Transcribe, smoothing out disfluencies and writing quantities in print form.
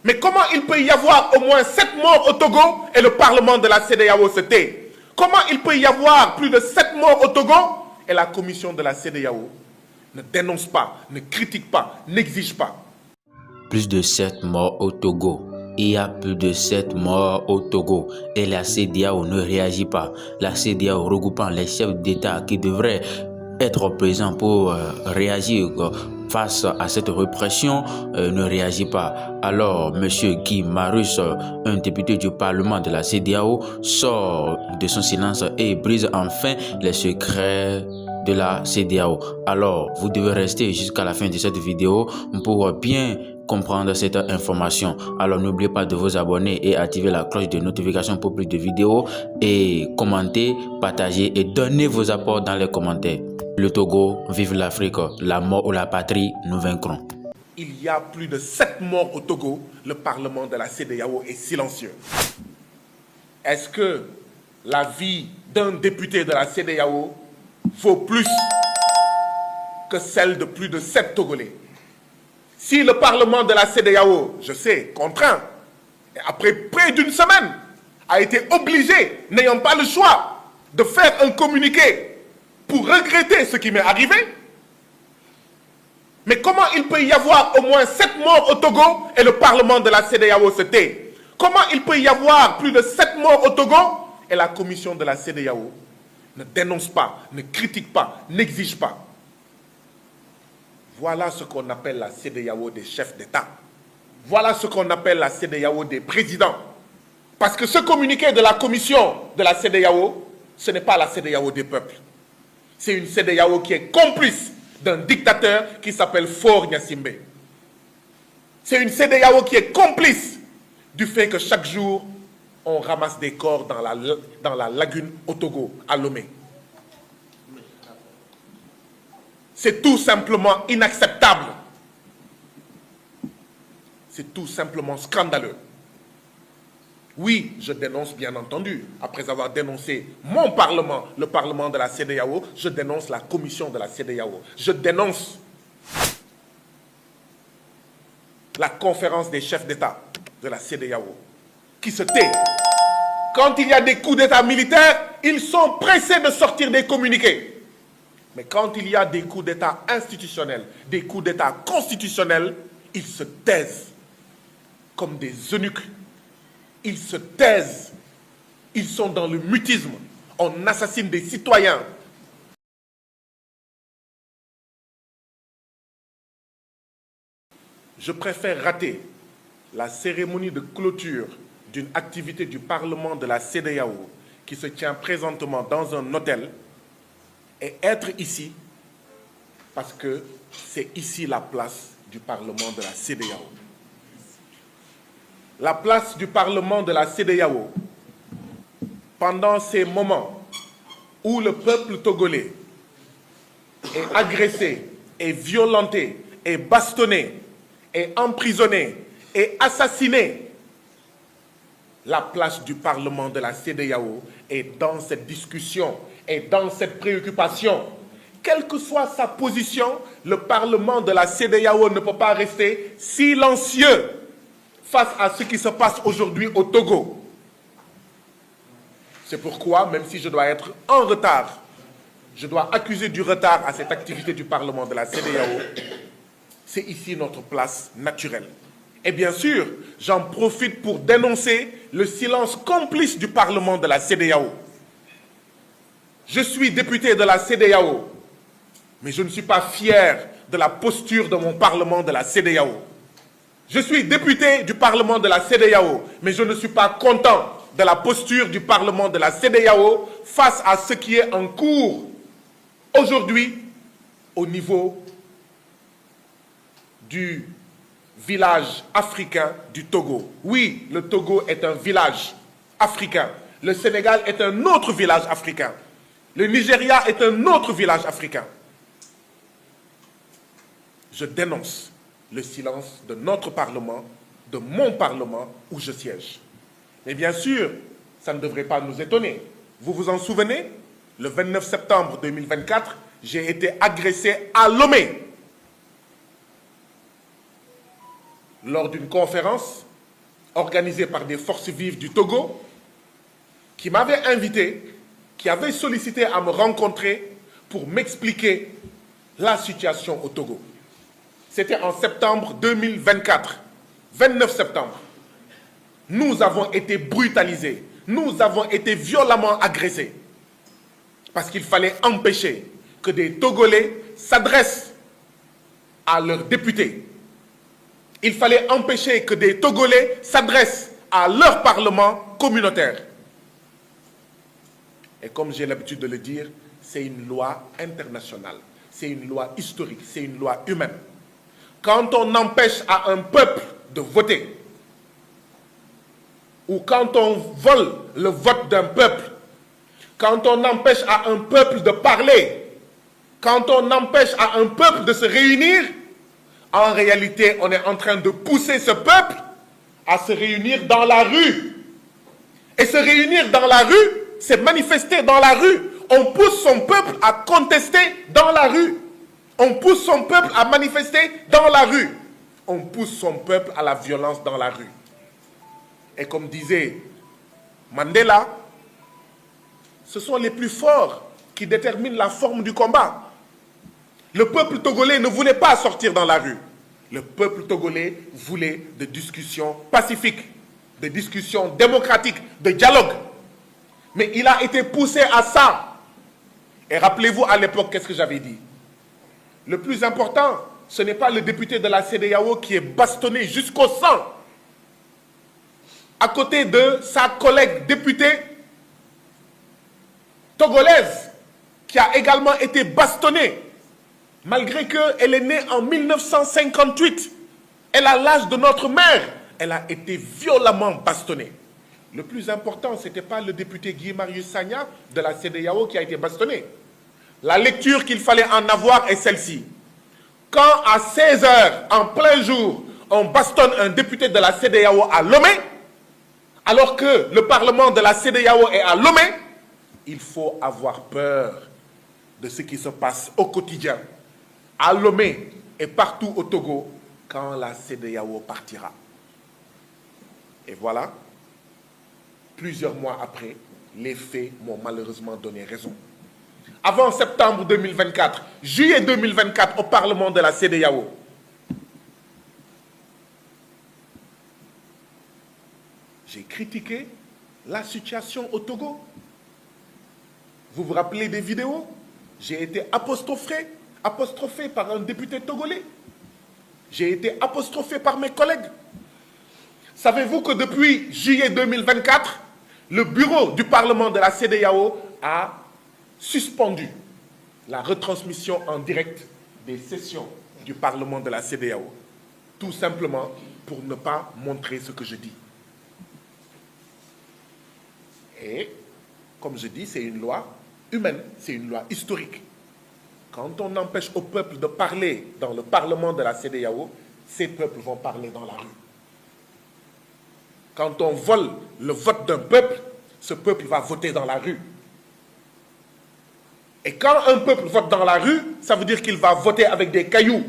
Mais comment il peut y avoir au moins 7 morts au Togo et le Parlement de la CEDEAO se tait? Comment il peut y avoir plus de 7 morts au Togo et la commission de la CEDEAO ne dénonce pas, ne critique pas, n'exige pas? Plus de 7 morts au Togo. Il y a plus de 7 morts au Togo et la CEDEAO ne réagit pas. La CEDEAO regroupant les chefs d'État qui devraient être présents pour réagir face à cette répression ne réagit pas. Alors, M. Guy Marus, un député du Parlement de la CEDEAO, sort de son silence et brise enfin les secrets de la CEDEAO. Alors, vous devez rester jusqu'à la fin de cette vidéo pour bien comprendre cette information. Alors, n'oubliez pas de vous abonner et activer la cloche de notification pour plus de vidéos et commenter, partager et donner vos apports dans les commentaires. Le Togo, vive l'Afrique, la mort ou la patrie, nous vaincrons. Il y a plus de 7 morts au Togo, le Parlement de la CEDEAO est silencieux. Est-ce que la vie d'un député de la CEDEAO vaut plus que celle de plus de 7 Togolais? Si le Parlement de la CEDEAO, je sais, contraint, et après près d'une semaine, a été obligé, n'ayant pas le choix, de faire un communiqué pour regretter ce qui m'est arrivé, mais comment il peut y avoir au moins 7 morts au Togo et le Parlement de la CEDEAO se tait? Comment il peut y avoir plus de 7 morts au Togo et la commission de la CEDEAO ne dénonce pas, ne critique pas, n'exige pas? Voilà ce qu'on appelle la CEDEAO des chefs d'État. Voilà ce qu'on appelle la CEDEAO des présidents. Parce que ce communiqué de la commission de la CEDEAO, ce n'est pas la CEDEAO des peuples. C'est une CEDEAO qui est complice d'un dictateur qui s'appelle Faure Gnassingbé. C'est une CEDEAO qui est complice du fait que chaque jour, on ramasse des corps dans la lagune au Togo, à Lomé. C'est tout simplement inacceptable. C'est tout simplement scandaleux. Oui, je dénonce bien entendu, après avoir dénoncé mon Parlement, le Parlement de la CEDEAO, je dénonce la commission de la CEDEAO. Je dénonce la conférence des chefs d'État de la CEDEAO, qui se tait. Quand il y a des coups d'État militaires, ils sont pressés de sortir des communiqués. Mais quand il y a des coups d'État institutionnels, des coups d'État constitutionnels, ils se taisent comme des eunuques. Ils se taisent. Ils sont dans le mutisme. On assassine des citoyens. Je préfère rater la cérémonie de clôture d'une activité du Parlement de la CEDEAO qui se tient présentement dans un hôtel et être ici parce que c'est ici la place du Parlement de la CEDEAO. La place du Parlement de la CEDEAO, pendant ces moments où le peuple togolais est agressé, est violenté, est bastonné, est emprisonné, est assassiné, la place du Parlement de la CEDEAO est dans cette discussion, est dans cette préoccupation. Quelle que soit sa position, le Parlement de la CEDEAO ne peut pas rester silencieux face à ce qui se passe aujourd'hui au Togo. C'est pourquoi, même si je dois être en retard, je dois accuser du retard à cette activité du Parlement de la CEDEAO, c'est ici notre place naturelle. Et bien sûr, j'en profite pour dénoncer le silence complice du Parlement de la CEDEAO. Je suis député de la CEDEAO, mais je ne suis pas fier de la posture de mon Parlement de la CEDEAO. Je suis député du Parlement de la CEDEAO, mais je ne suis pas content de la posture du Parlement de la CEDEAO face à ce qui est en cours aujourd'hui au niveau du village africain du Togo. Oui, le Togo est un village africain. Le Sénégal est un autre village africain. Le Nigeria est un autre village africain. Je dénonce le silence de notre Parlement, de mon Parlement où je siège. Mais bien sûr, ça ne devrait pas nous étonner. Vous vous en souvenez? Le 29 septembre 2024, j'ai été agressé à Lomé lors d'une conférence organisé par des forces vives du Togo, qui m'avait invité, qui avait sollicité à me rencontrer pour m'expliquer la situation au Togo. C'était en septembre 2024, 29 septembre. Nous avons été brutalisés, nous avons été violemment agressés, parce qu'il fallait empêcher que des Togolais s'adressent à leurs députés. Il fallait empêcher que des Togolais s'adressent à leur parlement communautaire. Et comme j'ai l'habitude de le dire, c'est une loi internationale, c'est une loi historique, c'est une loi humaine. Quand on empêche à un peuple de voter, ou quand on vole le vote d'un peuple, quand on empêche à un peuple de parler, quand on empêche à un peuple de se réunir, en réalité, on est en train de pousser ce peuple à se réunir dans la rue. Et se réunir dans la rue, c'est manifester dans la rue. On pousse son peuple à contester dans la rue. On pousse son peuple à manifester dans la rue. On pousse son peuple à la violence dans la rue. Et comme disait Mandela, ce sont les plus forts qui déterminent la forme du combat. Le peuple togolais ne voulait pas sortir dans la rue. Le peuple togolais voulait des discussions pacifiques, des discussions démocratiques, de dialogue. Mais il a été poussé à ça. Et rappelez-vous à l'époque, qu'est-ce que j'avais dit? Le plus important, ce n'est pas le député de la CEDEAO qui est bastonné jusqu'au sang, à côté de sa collègue députée togolaise, qui a également été bastonnée, malgré qu'elle est née en 1958. Elle a l'âge de notre mère. Elle a été violemment bastonnée. Le plus important, ce n'était pas le député Guy Marius Sagna de la CEDEAO qui a été bastonné. La lecture qu'il fallait en avoir est celle-ci. Quand à 16 h, en plein jour, on bastonne un député de la CEDEAO à Lomé, alors que le Parlement de la CEDEAO est à Lomé, il faut avoir peur de ce qui se passe au quotidien, à Lomé et partout au Togo, quand la CEDEAO partira. Et voilà, plusieurs mois après, les faits m'ont malheureusement donné raison. Avant septembre 2024, juillet 2024, au Parlement de la CEDEAO, j'ai critiqué la situation au Togo. Vous vous rappelez des vidéos? J'ai été apostrophé par un député togolais. J'ai été apostrophé par mes collègues. Savez-vous que depuis juillet 2024, le bureau du Parlement de la CEDEAO a suspendu la retransmission en direct des sessions du Parlement de la CEDEAO, tout simplement pour ne pas montrer ce que je dis. Et, comme je dis, c'est une loi humaine, c'est une loi historique. Quand on empêche au peuple de parler dans le Parlement de la CEDEAO, ces peuples vont parler dans la rue. Quand on vole le vote d'un peuple, ce peuple va voter dans la rue. Et quand un peuple vote dans la rue, ça veut dire qu'il va voter avec des cailloux.